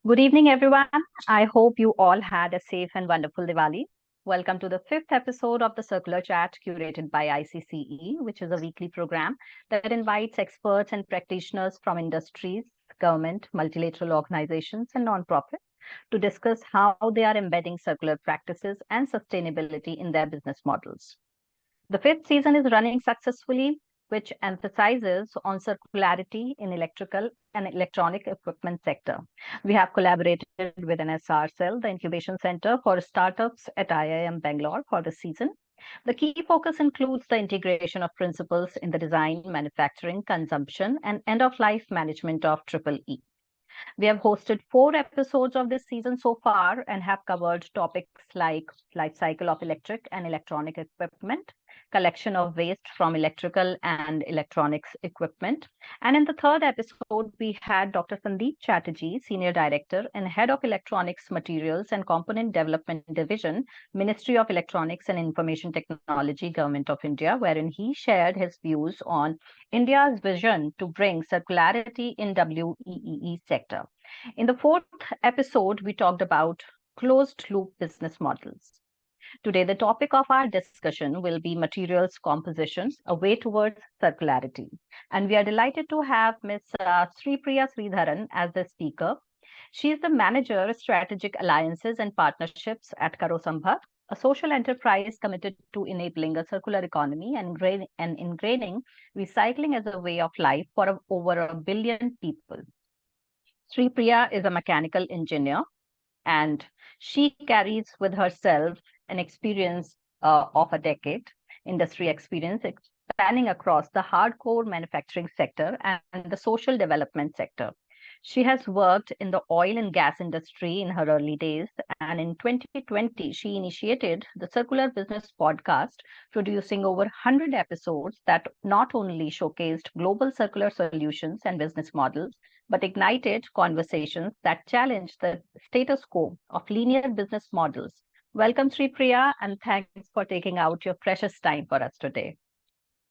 Good evening, everyone. I hope you all had a safe and wonderful Diwali. Welcome to the fifth episode of the Circular Chat curated by ICCE, which is a weekly program that invites experts and practitioners from industries, government, multilateral organizations, and nonprofits to discuss how they are embedding circular practices and sustainability in their business models. The fifth season is running successfully, which emphasizes on circularity in electrical and electronic equipment sector. We have collaborated with NSR Cell, the incubation center for startups at IIM Bangalore for the season. The key focus includes the integration of principles in the design, manufacturing, consumption, and end-of-life management of Triple E. We have hosted 4 episodes of this season so far and have covered topics like life cycle of electric and electronic equipment, collection of waste from electrical and electronics equipment. And in the third episode, we had Dr. Sandeep Chatterjee, Senior Director and Head of Electronics Materials and Component Development Division, Ministry of Electronics and Information Technology, Government of India, wherein he shared his views on India's vision to bring circularity in WEEE sector. In the fourth episode, we talked about closed loop business models. Today, the topic of our discussion will be materials composition, a way towards circularity. And we are delighted to have Ms. Sreepriya Sreedharan as the speaker. She is the Manager, Strategic Alliances and Partnerships at Karo Sambhav, a social enterprise committed to enabling a circular economy and ingraining recycling as a way of life for over 1 billion people. Sri Priya is a mechanical engineer and she carries with herself an experience of a decade, industry experience spanning across the hardcore manufacturing sector and the social development sector. She has worked in the oil and gas industry in her early days, and in 2020, she initiated the Circular Business podcast, producing over 100 episodes that not only showcased global circular solutions and business models, but ignited conversations that challenged the status quo of linear business models. Welcome, Sri Priya, and thanks for taking out your precious time for us today.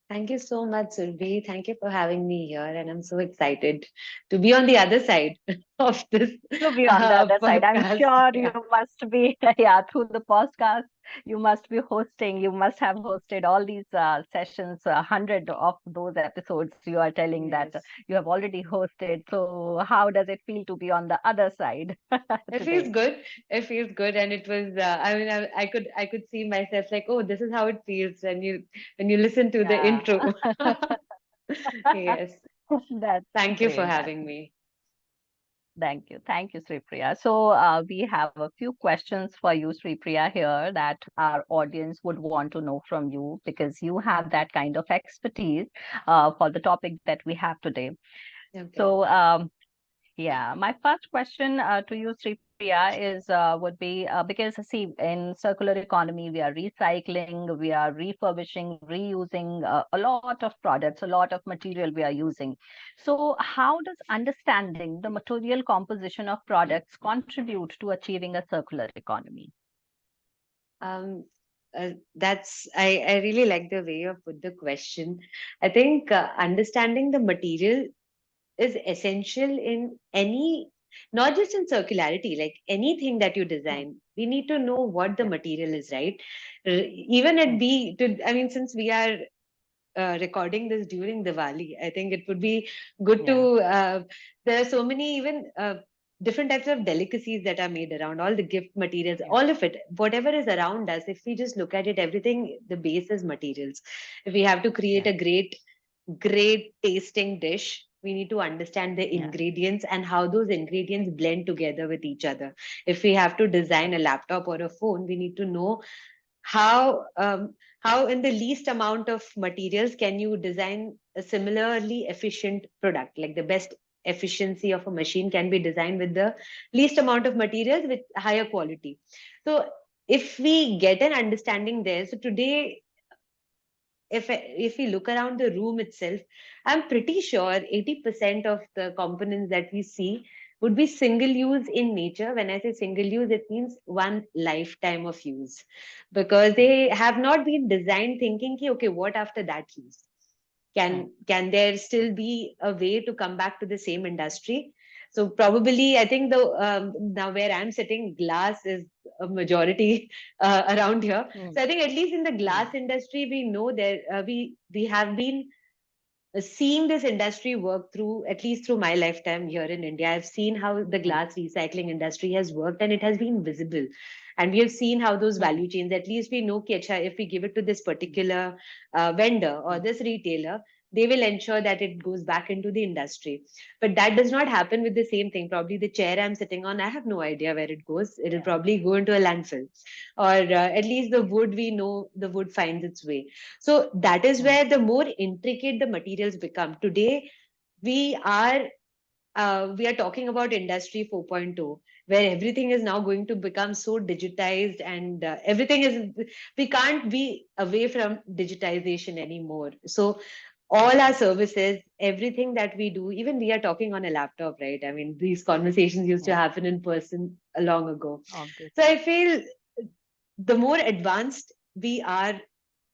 Thank you so much, Surbi. Thank you for having me here. And I'm so excited to be on the other side of this To be on the other side. I'm podcast. sure you Yeah. must be, yeah, through the podcast, you must be hosting, you must have hosted all these sessions, 100 of those episodes you are telling that Yes. you have already hosted. So, how does it feel to be on the other side It feels today? good. It feels good. And it was, I could see myself like, oh, this is how it feels when you listen to the Yeah, intro. Yes. that's Thank you for great. That's having me. Thank you. Thank you, Sri Priya. So, we have a few questions for you, Sri Priya, here that our audience would want to know from you because you have that kind of expertise for the topic that we have today. Okay. So, yeah, my first question to you, Sri Priya, is would be because see, in circular economy, we are recycling, we are refurbishing, reusing a lot of products, a lot of material we are using. So, how does understanding the material composition of products contribute to achieving a circular economy? Um, I really like the way you put the question. I think understanding the material is essential in any, not just in circularity, like anything that you Hmm. design. We need to know what the Yeah, material is, right? Even hmm, at B, to, I mean, since we are recording this during Diwali, I think it would be good yeah, to. There are so many even different types of delicacies that are made around all the gift materials, yeah, all of it, whatever is around us. If we just look at it, everything the base is materials. If we have to create yeah, a great tasting dish, we need to understand the yeah, ingredients and how those ingredients blend together with each other. If we have to yeah, design a laptop or a phone, we need to know how in the least amount of materials can you design a similarly efficient product, like the best efficiency of a machine can be designed with the least amount of materials with higher quality. So if we get an understanding there, so today if we look around the room itself, I'm pretty sure 80% of the components that we see would be single use in nature. When I say single use, it means one lifetime of use, because yeah, they have not been designed thinking, ki, okay, what after that use? hmm, Can there still be a way to come back to the same industry? So probably, I think now where I'm sitting, glass is a majority around here. So I think at least in the glass industry, we know that we have been seeing this industry work through, at least through my lifetime here in India. I've seen how the glass recycling industry has worked, and it has been visible. And we have seen how those value chains, at least we know कि अच्छा, if we give it to this particular vendor or this retailer, they will ensure that it goes back into the industry. But that does not happen with the same thing. Probably the chair I'm sitting on, I have no idea where it goes. It'll probably go into a landfill, or at least the wood, we know the wood finds its way. So that is where the more intricate the materials become. Today, we are we are talking about industry 4.0, where everything is now going to become so digitized, and everything is, we can't be away from digitization anymore. So all our services, everything that we do, even we are talking on a laptop, right? I mean, these conversations used to happen in person long ago. So I feel the more advanced we are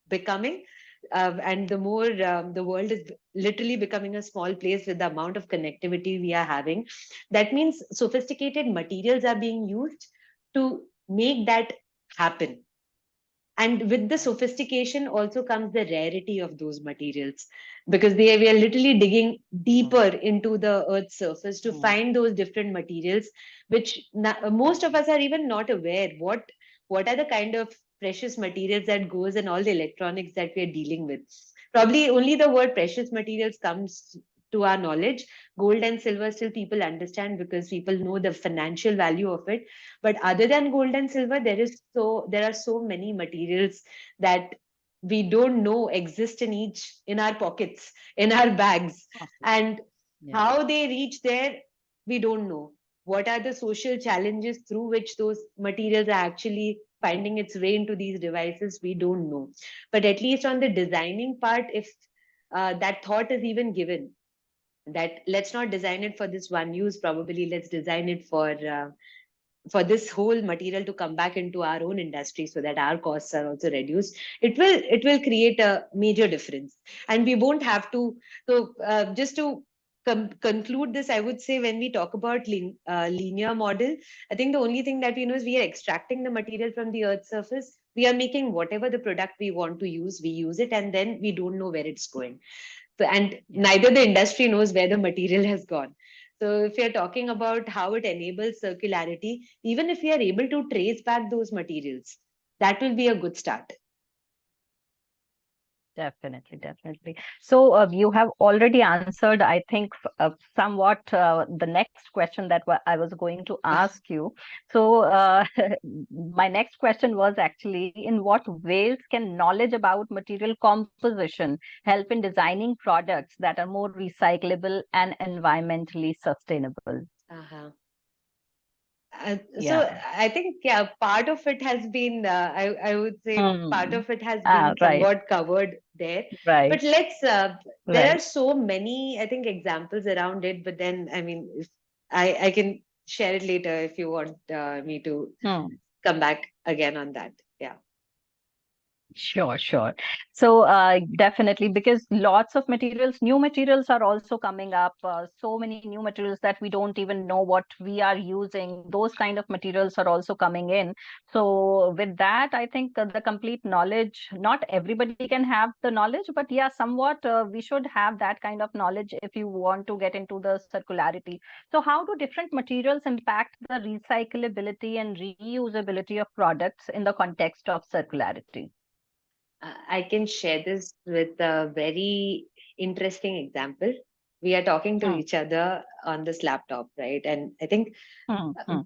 becoming, and the more the world is literally becoming a small place with the amount of connectivity we are having, that means sophisticated materials are being used to make that happen. And with the sophistication also comes the rarity of those materials, because we are literally digging deeper into the earth's surface to find those different materials, which most of us are even not aware what are the kind of precious materials that goes in all the electronics that we are dealing with. Probably only the word precious materials comes to our knowledge. Gold and silver still people understand because people know the financial value of it. But other than gold and silver, there are so many materials that we don't know exist in our pockets, in our bags. And how they reach there, we don't know. What are the social challenges through which those materials are actually finding its way into these devices? We don't know. But at least on the designing part, if that thought is even given, that let's not design it for this one use, probably let's design it for this whole material to come back into our own industry so that our costs are also reduced, it will create a major difference. And we won't have to. So just to conclude this, I would say, when we talk about linear model, I think the only thing that we know is we are extracting the material from the earth's surface, we are making whatever the product we want to use, we use it, and then we don't know where it's going. So, and neither the industry knows where the material has gone. So if you're talking about how it enables circularity, even if we are able to trace back those materials, that will be a good start. Definitely, definitely. So you have already answered, I think, somewhat the next question that I was going to ask you. So my next question was actually, in what ways can knowledge about material composition help in designing products that are more recyclable and environmentally sustainable? Uh-huh. So Yeah. I think, yeah, part of it has been, I would say part Hmm. of it has Ah, been right, somewhat covered there. right, But there are right. so many, I think, examples around it. But then, I mean, if I can share it later if you want me to Hmm. come back again on that. Yeah. Sure, sure. So definitely, because lots of materials, new materials are also coming up. So many new materials that we don't even know what we are using. Those kind of materials are also coming in. So with that, I think the complete knowledge, not everybody can have the knowledge, but yeah, somewhat we should have that kind of knowledge if you want to get into the circularity. So how do different materials impact the recyclability and reusability of products in the context of circularity? I can share this with a very interesting example. We are talking to Hmm. each other on this laptop, right? And I think Hmm, hmm.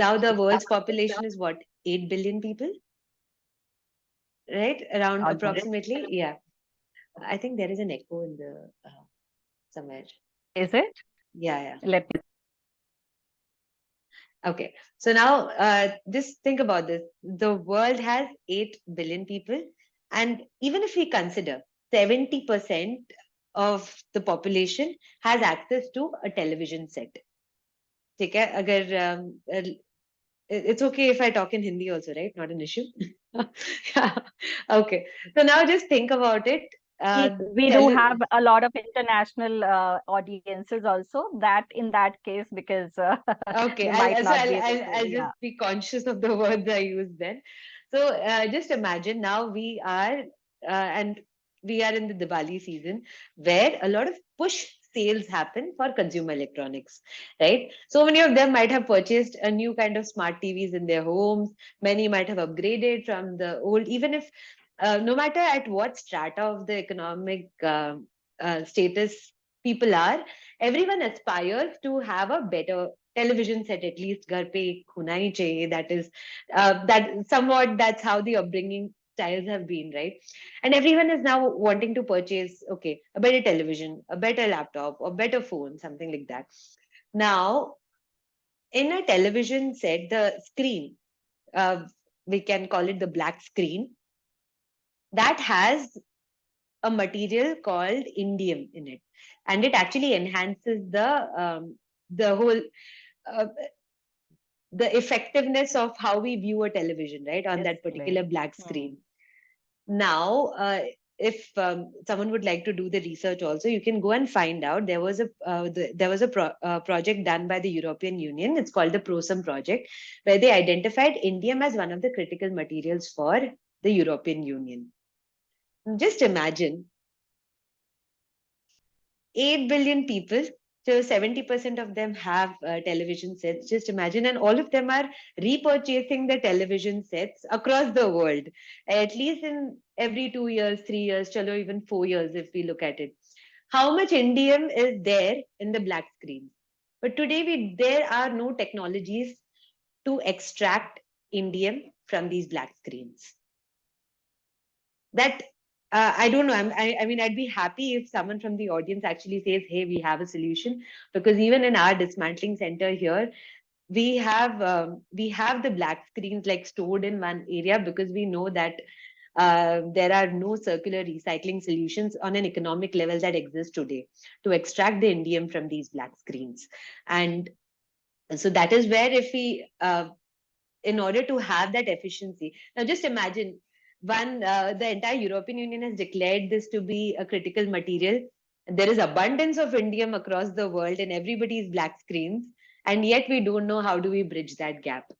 now the world's population is what, 8 billion people, right? Around Almost. approximately. Yeah. I think there is an echo in the somewhere. Is it? Yeah, yeah. Let me. Okay. So now just think about this. The world has 8 billion people. And even if we consider 70% of the population has access to a television set. ठीक है? अगर it's okay if I talk in Hindi also, right? Not an issue. Yeah. Okay. So now just think about it. We do have a lot of international audiences also. That in that case, because Okay, they might not be able I'll to. just Yeah. be conscious of the words I use then. So just imagine now and we are in the Diwali season where a lot of push sales happen for consumer electronics, right? So many of them might have purchased a new kind of smart TVs in their homes. Many might have upgraded from the old, even if no matter at what strata of the economic status people are, everyone aspires to have a better television set, at least घर पे एक होना ही चाहिए. That is that somewhat that's how the upbringing styles have been, right? And everyone is now wanting to purchase, okay, a better television, a better laptop, a better phone, something like that. Now, in a television set, the screen, uh, we can call it the black screen, that has a material called indium in it, and it actually enhances the whole uh, the effectiveness of how we view a television, right, on that Display. particular black Hmm. screen. Now, if someone would like to do the research, also you can go and find out. There was a project done by the European Union. It's called the ProSum project, where they identified indium as one of the critical materials for the European Union. Just imagine 8 billion people. So 70% of them have television sets. Just imagine, and all of them are repurchasing the television sets across the world, at least in every 2 years, 3 years, chalo, even 4 years, if we look at it. How much indium is there in the black screen? But today, there are no technologies to extract indium from these black screens. That I don't know. I mean, I'd be happy if someone from the audience actually says, "Hey, we have a solution." Because even in our dismantling center here, we have the black screens like stored in one area because we know that there are no circular recycling solutions on an economic level that exist today to extract the indium from these black screens. And so that is where if we in order to have that efficiency. Now, just imagine the entire European Union has declared this to be a critical material. There is abundance of indium across the world in everybody's black screens, and yet we don't know how do we bridge that gap.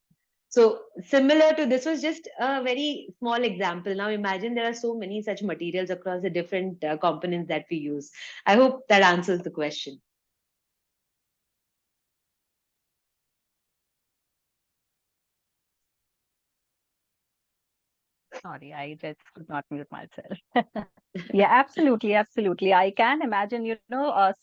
So similar to this was just a very small example. Now imagine there are so many such materials across the different components that we use. I hope that answers the question. Sorry, I just could not mute myself. Yeah, absolutely, absolutely. I can imagine,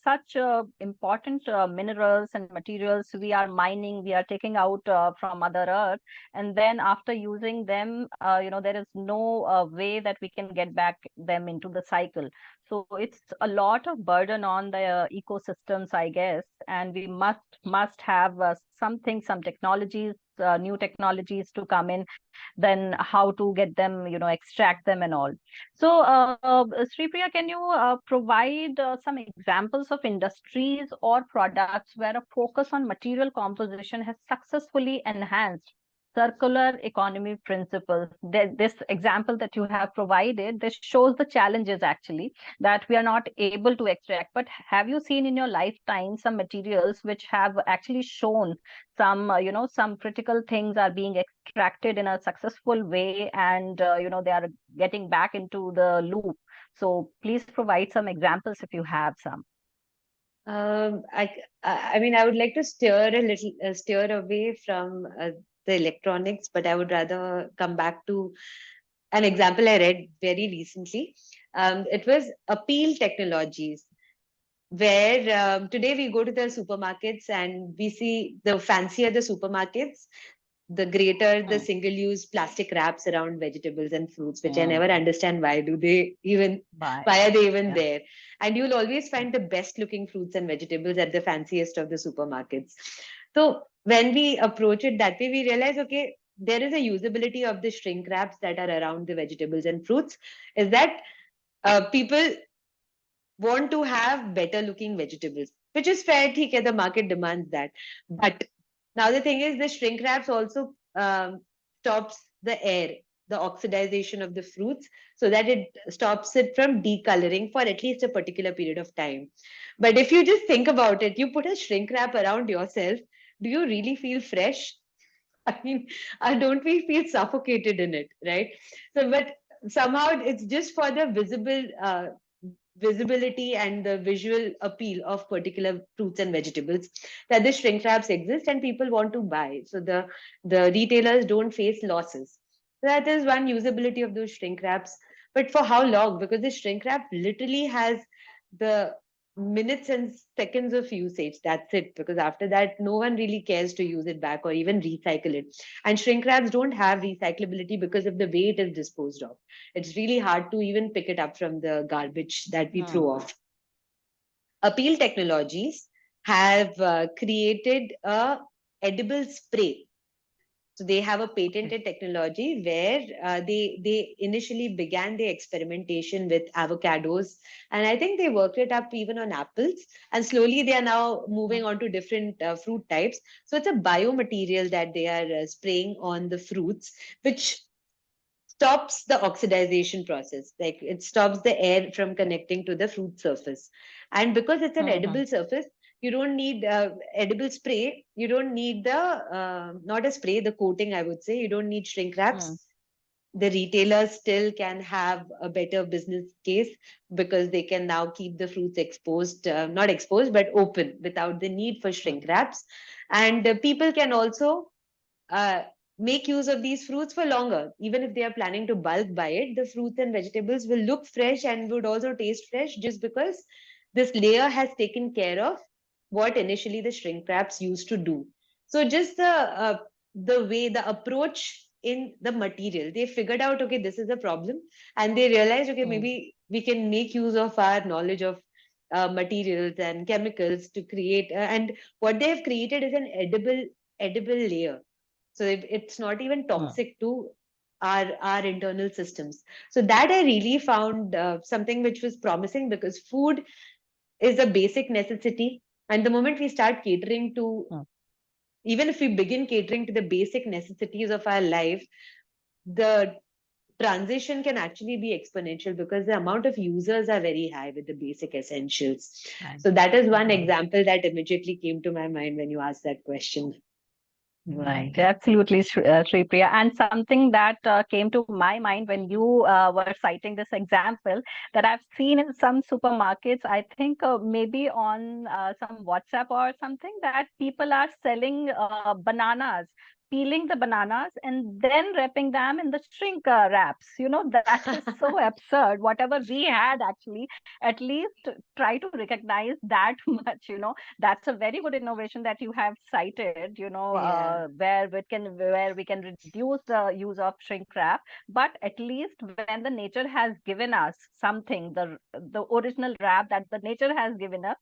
such important minerals and materials we are mining, we are taking out from Mother Earth, and then after using them, there is no way that we can get back them into the cycle. So it's a lot of burden on the ecosystems, I guess, and we must have some technologies, new technologies to come in, then how to get them, extract them and all. So, Sripriya, can you provide some examples of industries or products where a focus on material composition has successfully enhanced circular economy principles? This example that you have provided, this shows the challenges actually that we are not able to extract. But have you seen in your lifetime some materials which have actually shown some critical things are being extracted in a successful way, and they are getting back into the loop? So please provide some examples if you have some. Um, I, I mean, I would like to steer away from the electronics, but I would rather come back to an example I read very recently. It was Appeal Technologies, where today we go to the supermarkets and we see the fancier the supermarkets, the greater the Hmm. single-use plastic wraps around vegetables and fruits, which I Hmm. never understand Bye. why are they even Yeah. there? And you'll always find the best-looking fruits and vegetables at the fanciest of the supermarkets. So when we approach it that way, we realize, okay, there is a usability of the shrink wraps that are around the vegetables and fruits. Is that people want to have better looking vegetables, which is fair. Okay, the market demands that. But now the thing is, the shrink wraps also stops the air. the oxidization of the fruits so that it stops it from decoloring for at least a particular period of time. But if you just think about it, you put a shrink wrap around yourself, do you really feel fresh? I mean, don't we feel suffocated in it, right? So, but somehow it's just for the visibility and the visual appeal of particular fruits and vegetables that the shrink wraps exist and people want to buy. So the retailers don't face losses. So that is one usability of those shrink wraps. But for how long? Because the shrink wrap literally has the minutes and seconds of usage. That's it. Because after that, no one really cares to use it back or even recycle it. And shrink wraps don't have recyclability because of the way it is disposed of. It's really hard to even pick it up from the garbage that we throw off. Appeal Technologies have created a edible spray. So they have a patented technology where they initially began the experimentation with avocados, and I think they worked it up even on apples, and slowly they are now moving on to different fruit types. So it's a biomaterial that they are spraying on the fruits, which stops the oxidization process. Like it stops the air from connecting to the fruit surface. And because it's an edible surface, you don't need edible spray. You don't need not a spray, the coating, I would say. You don't need shrink wraps. The retailers still can have a better business case because they can now keep the fruits exposed, not exposed, but open without the need for shrink wraps. And people can also uh, make use of these fruits for longer. Even if they are planning to bulk buy it, the fruits and vegetables will look fresh and would also taste fresh just because this layer has taken care of what initially the shrink wraps used to do. So just the way, the approach in the material, they figured out, okay, this is a problem, and they realized, okay, maybe we can make use of our knowledge of materials and chemicals to create, and what they have created is an edible layer, so it's not even toxic to our internal systems. So that I really found something which was promising, because food is a basic necessity, and the moment we start catering to, even if we begin catering to the basic necessities of our life, the transition can actually be exponential because the amount of users are very high with the basic essentials. So that is one example that immediately came to my mind when you asked that question. Right, absolutely, Sreepriya. And something that came to my mind when you were citing this example that I've seen in some supermarkets, I think maybe on some WhatsApp or something, that people are selling bananas, peeling the bananas and then wrapping them in the shrink wraps. You know, that is so absurd. Whatever we had actually, at least try to recognize that much, that's a very good innovation that you have cited, Yeah, where we can reduce the use of shrink wrap. But at least when the nature has given us something, the original wrap that the nature has given us,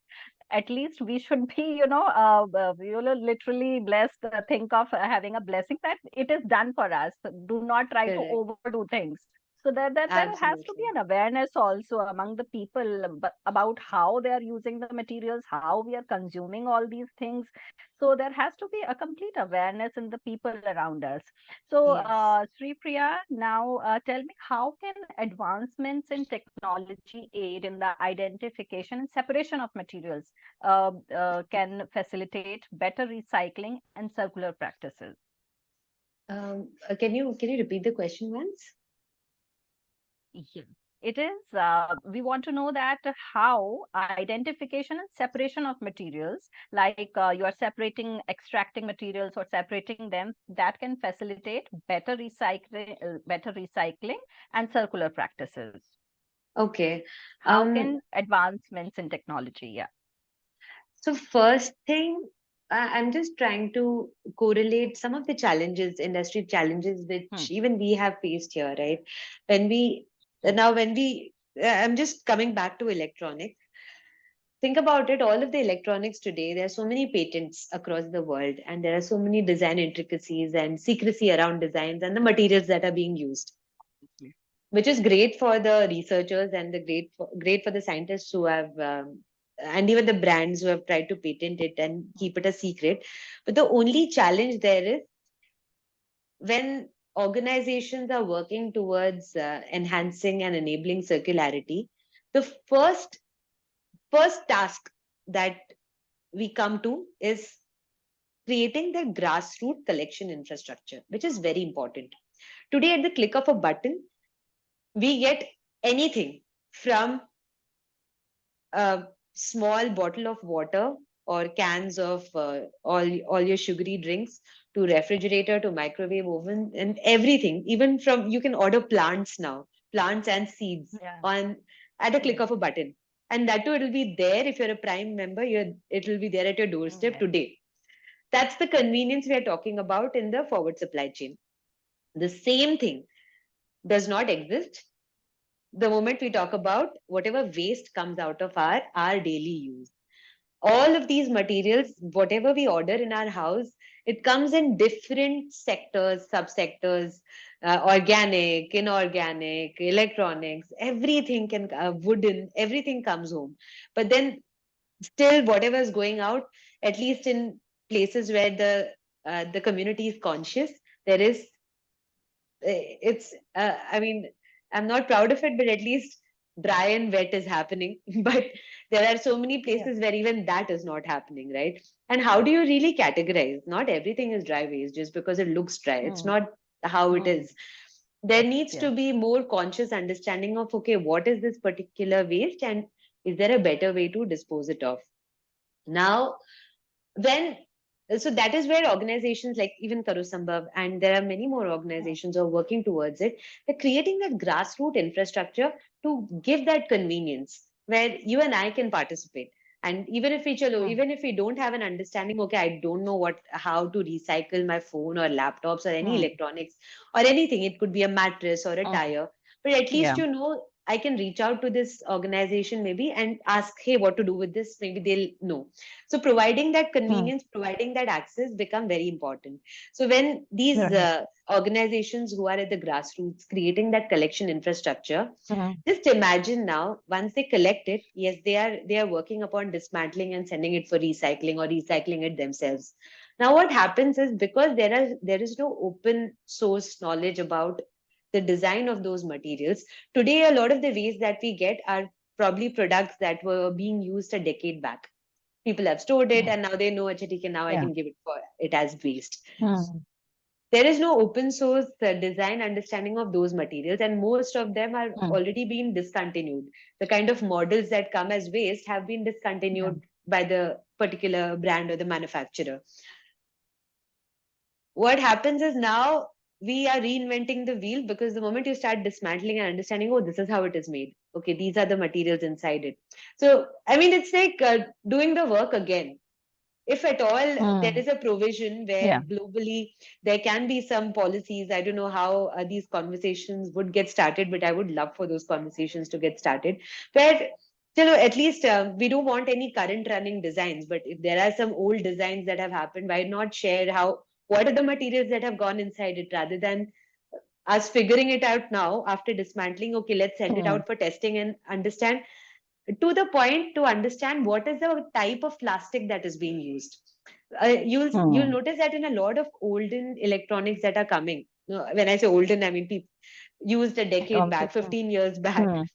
at least we should be, literally blessed. Think of having a blessing that it is done for us. Do not try to correct. overdo things. So that there has to be Absolutely. an awareness also among the people about how they are using the materials, how we are consuming all these things. So there has to be a complete awareness in the people around us. So, Yes. Sri Priya, now tell me, how can advancements in technology aid in the identification and separation of materials, can facilitate better recycling and circular practices? Can you repeat the question once? Yeah. It is, we want to know that how identification and separation of materials, like you are extracting materials or separating them, that can facilitate better recycling and circular practices. Okay. How can advancements in technology? Yeah. So first thing, I'm just trying to correlate some of the challenges, industry challenges, Hmm. which even we have faced here, right? When we Hmm. now when we, I'm just coming back to electronics. Think about it, all of the electronics today, there are so many patents across the world, and there are so many design intricacies and secrecy around designs and the materials that are being used, which is great for the researchers and the great for the scientists who have and even the brands who have tried to patent it and keep it a secret. But the only challenge there is when organizations are working towards enhancing and enabling circularity, the first task that we come to is creating the grassroots collection infrastructure, which is very important. Today, at the click of a button, we get anything from a small bottle of water or cans of all your sugary drinks to refrigerator to microwave oven and everything. Even from you can order plants now, plants and seeds Yeah. on at a click Yeah. of a button, and that too it'll be there if you're a Prime member. It'll be there at your doorstep Yeah. today. That's the convenience we are talking about in the forward supply chain. The same thing does not exist the moment we talk about whatever waste comes out of our daily use. All of these materials, whatever we order in our house, it comes in different sectors, subsectors, organic, inorganic, electronics, everything can, wooden, everything comes home. But then still whatever is going out, at least in places where the community is conscious, there is it's I mean, I'm not proud of it, but at least dry and wet is happening. But there are so many Yeah. places where even that is not happening, right? And how do you really categorize? Not everything is dry waste just because it looks dry. It's Mm. not how it Mm. is. There Yes. needs to Yes. be more conscious understanding of, okay, what is this particular waste and is there a better way to dispose it of? Now, when so that is where organizations like even Karo Sambhav, and there are many more Mm. organizations who are working towards it. They're creating that grassroots infrastructure to give that convenience where you and I can participate. And even if we chalo, Mm. even if we don't have an understanding, okay, I don't know how to recycle my phone or laptops or any Mm. electronics or anything. It could be a mattress or a Mm. tire, but at least Yeah. I can reach out to this organization maybe and ask, hey, what to do with this? Maybe they'll know. So providing that Mm. convenience, providing that access become very important. So when these Right. organizations who are at the grassroots creating that collection infrastructure, Mm. just imagine now once they collect it, yes, they are working upon dismantling and sending it for recycling or recycling it themselves. Now what happens is because there is no open source knowledge about the design of those materials. Today, a lot of the waste that we get are probably products that were being used a decade back. People have stored it Mm. and now they know, "Acha, theek hai, now I Yeah. can give it for it as waste." Mm. There is no open source design understanding of those materials, and most of them are Mm. already been discontinued. The kind of models that come as waste have been Yeah. discontinued by the particular brand or the manufacturer. What happens is now we are reinventing the wheel because the moment you start dismantling and understanding, oh, this is how it is made. Okay, these are the materials inside it. So, I mean, it's like doing the work again. If at all there Mm. is a provision where Yeah. globally there can be some policies, I don't know how these conversations would get started, but I would love for those conversations to get started. Where at least we don't want any current running designs, but if there are some old designs that have happened, why not share what are the materials that have gone inside it rather than us figuring it out now after dismantling. Okay, let's send it Mm. out for testing and understand to the point to understand what is the type of plastic that is being used. You'll Mm. notice that in a lot of olden electronics that are coming. When I say olden, I mean people used a It decade also. back, 15 years back. Mm.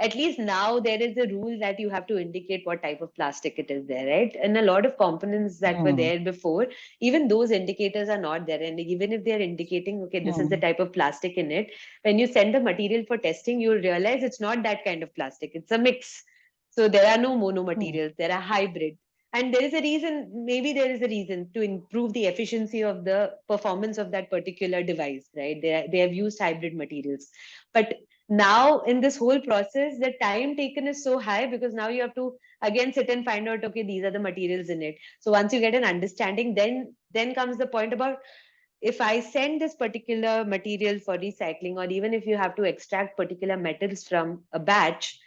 At least now there is a rule that you have to indicate what type of plastic it is there, right? And a lot of components that were Mm. there before, even those indicators are not there. And even if they're indicating, okay, this is the Mm. type of plastic in it, when you send the material for testing, you'll realize it's not that kind of plastic, it's a mix. So there are no mono Mm. materials, there are hybrid. And there is a reason, maybe there is a reason to improve the efficiency of the performance of that particular device, right? They have used hybrid materials. But now in this whole process the time taken is so high because now you have to again sit and find out, okay, these are the materials in it. So once you get an understanding, then comes the point about if I send this particular material for recycling, or even if you have to extract particular metals from a batch,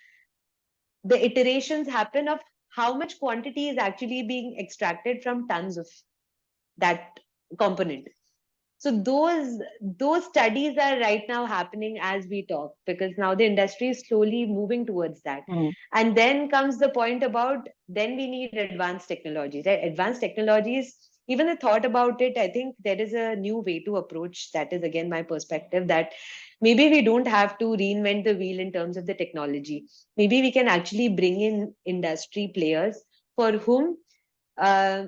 the iterations happen of how much quantity is actually being extracted from tons of that component. So those studies are right now happening as we talk because now the industry is slowly moving towards that. Mm. And then comes the point about then we need advanced technologies. Right? Advanced technologies even the thought about it, I think there is a new way to approach. That is again my perspective, that maybe we don't have to reinvent the wheel in terms of the technology. Maybe we can actually bring in industry players for whom uh,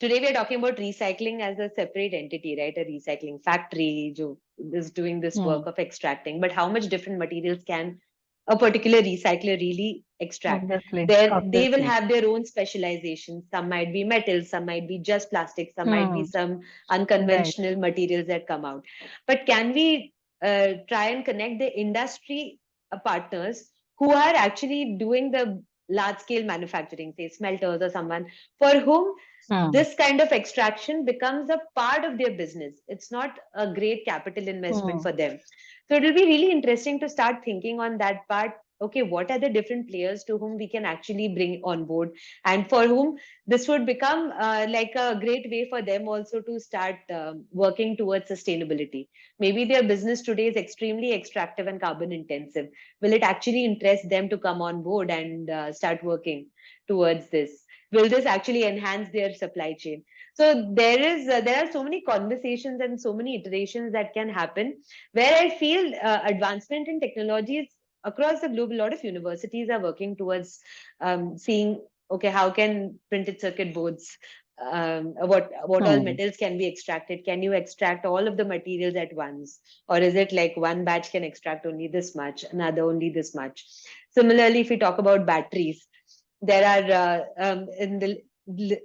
today we are talking about recycling as a separate entity, right? A recycling factory jo is doing this Hmm. work of extracting. But how much different materials can a particular recycler really extract? Obviously, They will obviously. have their own specializations. Some might be metals, some might be just plastic, some might be Hmm. some Right. unconventional materials that come out. But can we try and connect the industry partners who are actually doing the large scale manufacturing, say smelters or someone for whom Hmm. this kind of extraction becomes a part of their business. It's not a great capital investment Hmm. for them. So it will be really interesting to start thinking on that part. Okay, what are the different players to whom we can actually bring on board, and for whom this would become like a great way for them also to start working towards sustainability. Maybe their business today is extremely extractive and carbon intensive. Will it actually interest them to come on board and start working towards this? Will this actually enhance their supply chain? So there are so many conversations and so many iterations that can happen, where I feel advancement in technologies across the globe, a lot of universities are working towards seeing, okay, how can printed circuit boards, what all Hmm. metals can be extracted? Can you extract all of the materials at once, or is it like one batch can extract only this much, another only this much? Similarly, if we talk about batteries, there are in the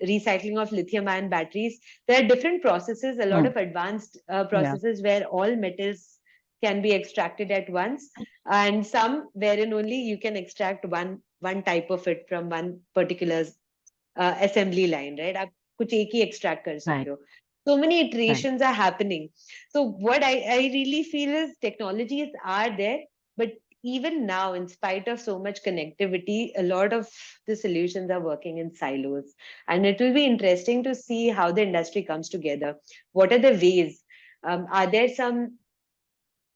recycling of lithium ion batteries, there are different processes, a lot Hmm. of advanced Yeah. processes where all metals can be extracted at once, and some wherein only you can extract one type of it from one particular assembly line, right? आप कुछ एक ही extract कर Right. सकते हो. So many Right. iterations are happening. So what I really feel is technologies are there, but even now, in spite of so much connectivity, a lot of the solutions are working in silos. And it will be interesting to see how the industry comes together. What are the ways? Are there some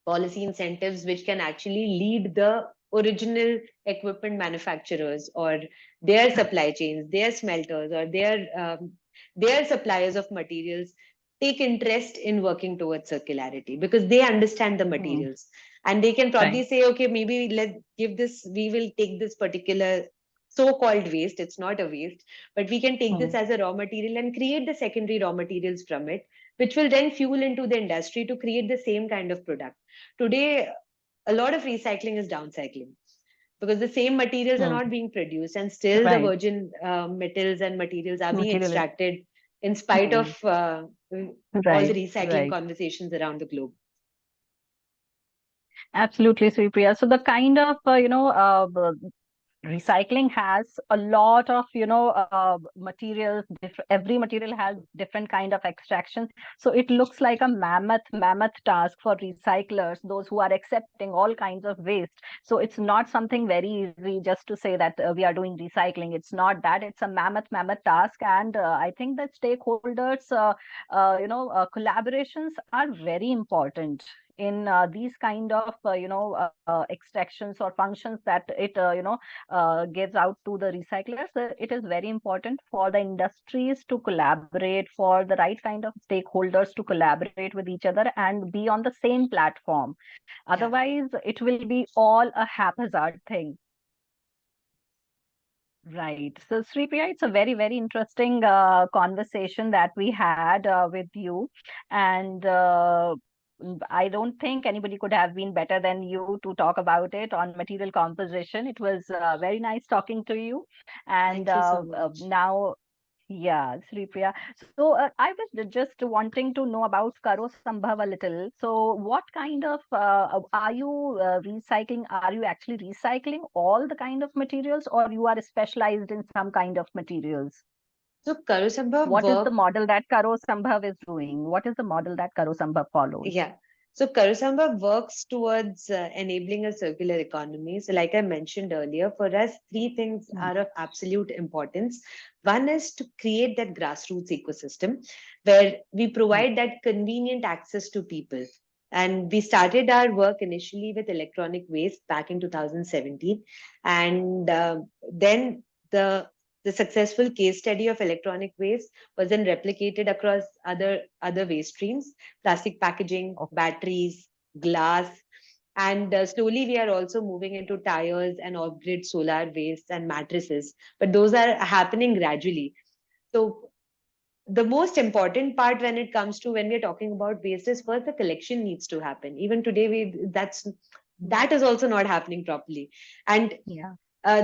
policy incentives which can actually lead the original equipment manufacturers or their supply chains, their smelters, or their suppliers of materials take interest in working towards circularity because they understand the Hmm. materials, and they can Right. probably say, okay, maybe let's give this, we will take this particular so-called waste, it's not a waste, but we can take Hmm. this as a raw material and create the secondary raw materials from it, which will then fuel into the industry to create the same kind of product. Today, a lot of recycling is downcycling because the same materials are Hmm. not being produced, and still the Right. virgin metals and materials are being Material is. extracted in spite Hmm. of all the Right. recycling Right. conversations around the globe. Absolutely, Sripriya. So the kind of recycling has a lot of materials. Every material has different kind of extraction. So it looks like a mammoth task for recyclers, those who are accepting all kinds of waste. So it's not something very easy just to say that we are doing recycling. It's not that. It's a mammoth task, and I think that stakeholders collaborations are very important in these kind of extractions or functions that it gives out to the recyclers. It is very important for the industries to collaborate, for the right kind of stakeholders to collaborate with each other and be on the same platform. Yeah. Otherwise, it will be all a haphazard thing. Right. So, Sripriya, it's a very, very interesting conversation that we had with you. And I don't think anybody could have been better than you to talk about it on material composition. It was very nice talking to you. And Thank you so much. now, yeah, Sripriya. So I was just wanting to know about Karo Sambhav a little. So what kind of are you recycling? Are you actually recycling all the kind of materials, or you are specialized in some kind of materials? So Karusabha What is the work model that Karo Sambhav is doing? What is the model that Karo Sambhav follows? Yeah. So Karusamba works towards enabling a circular economy. So, like I mentioned earlier, for us, three things Hmm. are of absolute importance. One is to create that grassroots ecosystem where we Hmm. provide that convenient access to people. And we started our work initially with electronic waste back in 2017. And then the the successful case study of electronic waste was then replicated across other waste streams, plastic packaging, Oh, batteries, glass, and slowly we are also moving into tires and off-grid solar waste and mattresses. But those are happening gradually. So the most important part when it comes to when we're talking about waste is first the collection needs to happen. Even today, that is also not happening properly. And yeah.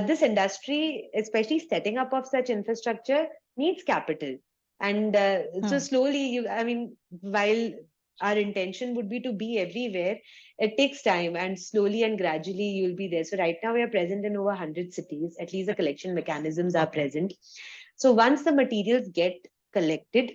this industry, especially setting up of such infrastructure, needs capital. And so Hmm. slowly, I mean, while our intention would be to be everywhere, it takes time, and slowly and gradually you'll be there. So right now we are present in over 100 cities. At least the collection mechanisms are Okay. present. So once the materials get collected,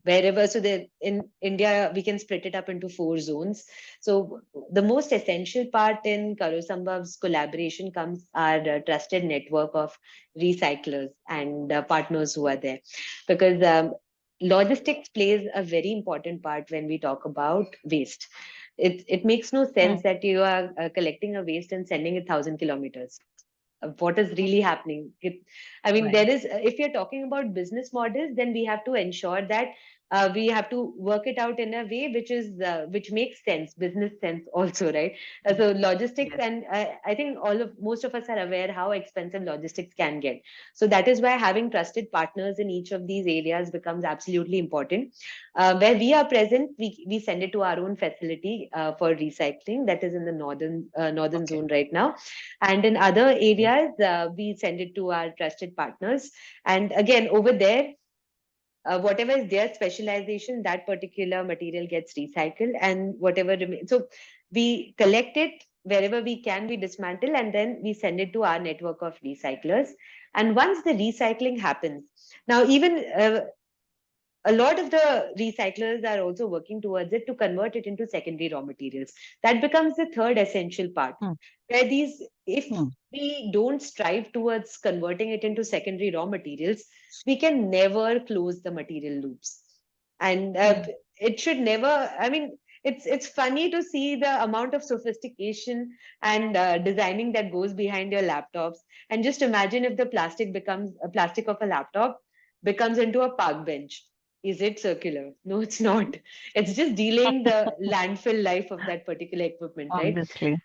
wherever, so that in India we can split it up into 4 zones. So the most essential part in Karo Sambhav's collaboration comes our trusted network of recyclers and partners who are there, because logistics plays a very important part when we talk about waste. It makes no sense Hmm. that you are collecting a waste and sending it 1,000 kilometers. What is really happening? I mean, Right. there is, if you're talking about business models, then we have to ensure that we have to work it out in a way which makes sense, business sense also, right? Hmm. So logistics, Yes. and I think most of us are aware how expensive logistics can get. So that is why having trusted partners in each of these areas becomes absolutely important. Where we are present, we send it to our own facility for recycling, that is in the northern Okay. zone right now, and in other Okay. areas, we send it to our trusted partners. And again, over there, whatever is their specialization, that particular material gets recycled, and whatever remains. So we collect it wherever we can, we dismantle, and then we send it to our network of recyclers. And once the recycling happens, now even a lot of the recyclers are also working towards it to convert it into secondary raw materials. That becomes the third essential part, Hmm. where these, if Hmm. we don't strive towards converting it into secondary raw materials, we can never close the material loops. And Hmm. it should never, I mean, it's funny to see the amount of sophistication and designing that goes behind your laptops. And just imagine if the plastic of a laptop becomes into a park bench. Is it circular? No, it's not. It's just delaying the landfill life of that particular equipment, right? Obviously.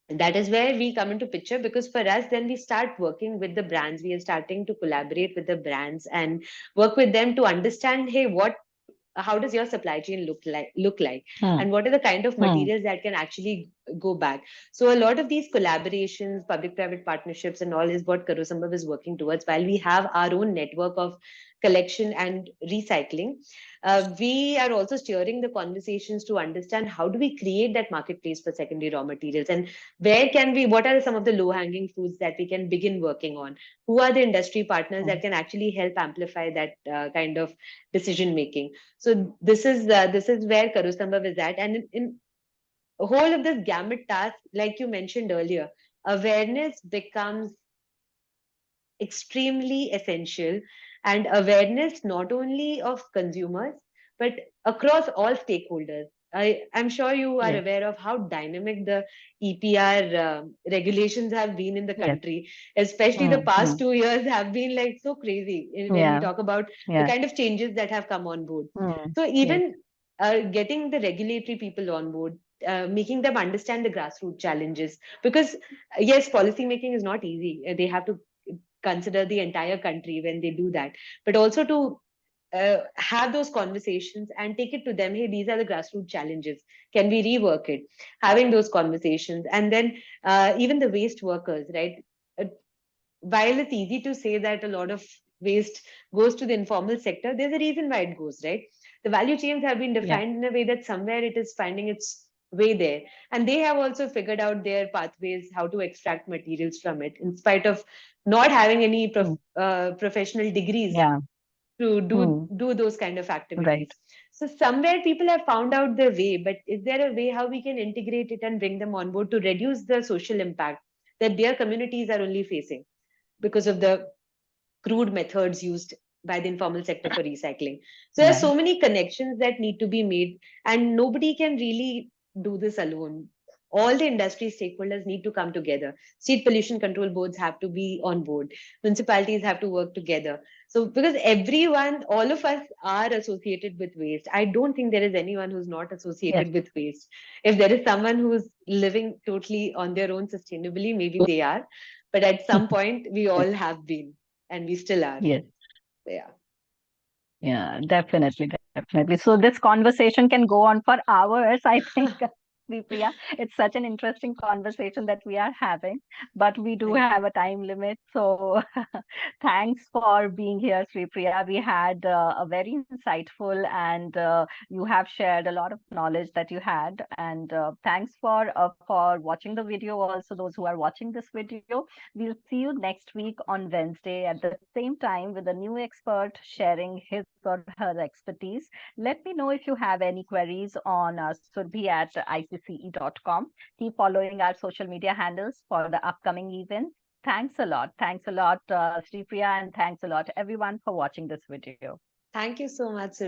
And that is where we come into picture, because for us, then we start working with the brands. We are starting to collaborate with the brands and work with them to understand, hey, how does your supply chain look like, Hmm. and what are the kind of Hmm. materials that can actually go back. So a lot of these collaborations, public private partnerships and all is what Karo Sambhav is working towards, while we have our own network of collection and recycling. We are also steering the conversations to understand how do we create that marketplace for secondary raw materials, and what are some of the low hanging fruits that we can begin working on. Who are the industry partners Hmm. that can actually help amplify that kind of decision making. So this is where Karo Sambhav is at, and in whole of this gamut task, like you mentioned earlier, awareness becomes extremely essential, and awareness not only of consumers but across all stakeholders. I'm sure you are Yes. aware of how dynamic the EPR regulations have been in the Yes. country, especially the Hmm. past Hmm. 2 years have been like so crazy when we Yeah. talk about the Yeah. kind of changes that have come on board. Hmm. So Yes. even getting the regulatory people on board, making them understand the grassroots challenges, because yes, policy making is not easy. They have to consider the entire country when they do that, but also to have those conversations and take it to them. Hey, these are the grassroots challenges. Can we rework it? Having those conversations, and then even the waste workers, right? Uh, while it's easy to say that a lot of waste goes to the informal sector, there's a reason why it goes, right? The value chains have been Yeah. defined in a way that somewhere it is finding its way there. And they have also figured out their pathways, how to extract materials from it, in spite of not having any Hmm. professional degrees Yeah. to do, Hmm. do those kind of Right. activities. So somewhere people have found out their way, but is there a way how we can integrate it and bring them on board to reduce the social impact that their communities are only facing because of the crude methods used by the informal sector for recycling? So there are Right. so many connections that need to be made, and nobody can really do this alone. all the industry stakeholders need to come together. State pollution control boards have to be on board. Municipalities have to work together. So because everyone, all of us are associated with waste. I don't think there is anyone who's not Yes. associated with waste. If there is someone who's living totally on their own sustainably, maybe they are. But at some point, we all have been, and we still are. Yes. Yeah. Yeah, definitely, definitely. So this conversation can go on for hours, I think, Sripriya. It's such an interesting conversation that we are having, but we do Thank have you. a time limit. So thanks for being here, Sripriya. We had a very insightful and you have shared a lot of knowledge that you had. And thanks for watching the video. Also, those who are watching this video, we'll see you next week on Wednesday at the same time with a new expert sharing his or her expertise. Let me know if you have any queries on surbhi@icce.com. Keep following our social media handles for the upcoming events. Thanks a lot. Thanks a lot, Sripriya, and thanks a lot, everyone, for watching this video. Thank you so much,